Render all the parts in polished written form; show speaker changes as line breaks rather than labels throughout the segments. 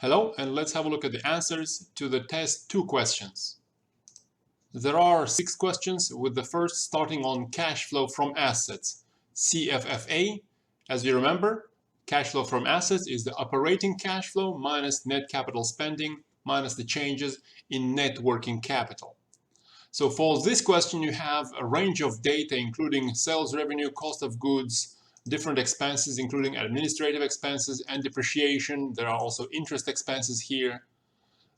Hello, and let's have a look at the answers to the test 2 questions. There are 6 questions, with the first starting on cash flow from assets, CFFA. As you remember, cash flow from assets is the operating cash flow minus net capital spending minus the changes in net working capital. So for this question, you have a range of data including sales revenue, cost of goods, different expenses including administrative expenses and depreciation. There are also interest expenses here.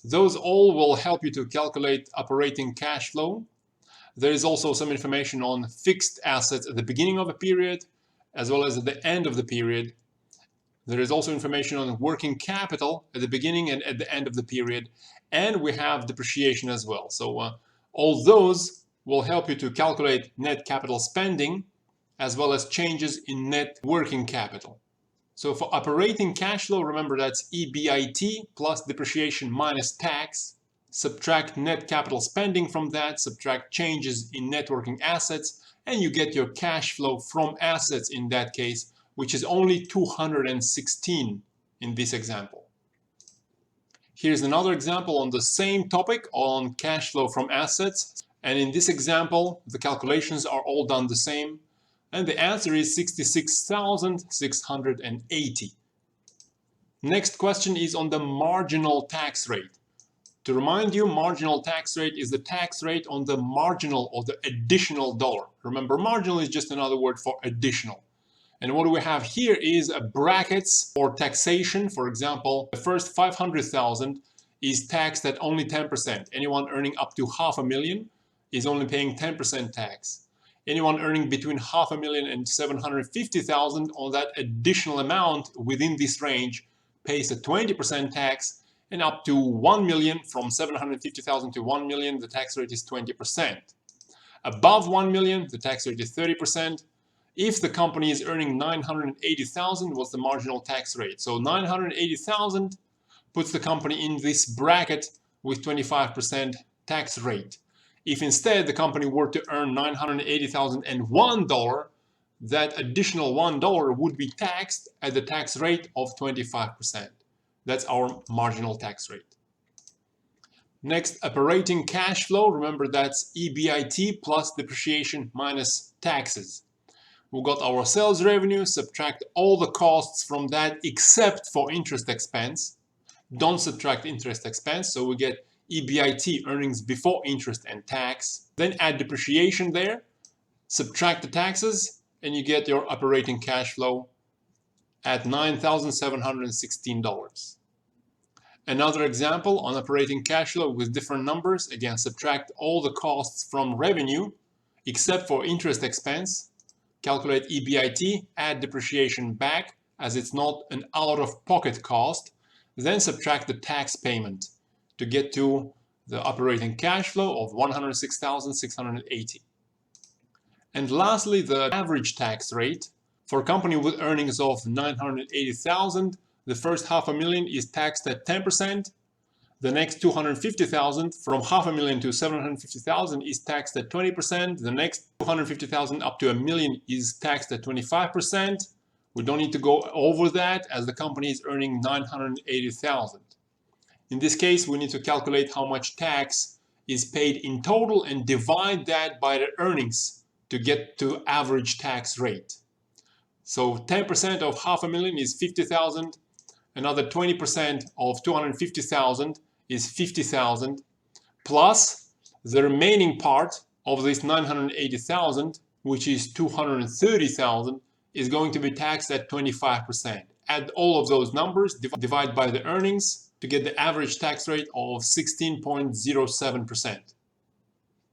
Those all will help you to calculate operating cash flow. There is also some information on fixed assets at the beginning of a period as well as at the end of the period. There is also information on working capital at the beginning and at the end of the period, and we have depreciation as well. So all those will help you to calculate net capital spending as well as changes in net working capital. So for operating cash flow, remember that's EBIT plus depreciation minus tax. Subtract net capital spending from that, subtract changes in net working assets, and you get your cash flow from assets in that case, which is only 216 in this example. Here's another example on the same topic on cash flow from assets. And in this example, the calculations are all done the same. And the answer is 66,680. Next question is on the marginal tax rate. To remind you, marginal tax rate is the tax rate on the marginal or the additional dollar. Remember, marginal is just another word for additional. And what we have here is brackets for taxation. For example, the first 500,000 is taxed at only 10%. Anyone earning up to $500,000 is only paying 10% tax. Anyone earning between $500,000 and $750,000 on that additional amount within this range pays a 20% tax, and up to $1 million, from $750,000 to $1 million, the tax rate is 20%. Above $1 million, the tax rate is 30%. If the company is earning $980,000, what's the marginal tax rate? So $980,000 puts the company in this bracket with 25% tax rate. If instead the company were to earn $980,001, that additional $1 would be taxed at the tax rate of 25%. That's our marginal tax rate. Next, operating cash flow. Remember, that's EBIT plus depreciation minus taxes. We got our sales revenue, subtract all the costs from that except for interest expense. Don't subtract interest expense, so we get EBIT, earnings before interest and tax. Then add depreciation there, subtract the taxes, and you get your operating cash flow at $9,716. Another example on operating cash flow with different numbers. Again, subtract all the costs from revenue except for interest expense. Calculate EBIT, add depreciation back as it's not an out-of-pocket cost. Then subtract the tax payment to get to the operating cash flow of $106,680. And lastly, the average tax rate. For a company with earnings of $980,000, the first $500,000 is taxed at 10%. The next $250,000 from $500,000 to $750,000 is taxed at 20%. The next $250,000 up to $1 million is taxed at 25%. We don't need to go over that as the company is earning $980,000. In this case, we need to calculate how much tax is paid in total and divide that by the earnings to get to average tax rate. So 10% of $500,000 is $50,000. Another 20% of $250,000 is $50,000, plus the remaining part of this $980,000, which is $230,000, is going to be taxed at 25%. Add all of those numbers, divide by the earnings to get the average tax rate of 16.07%.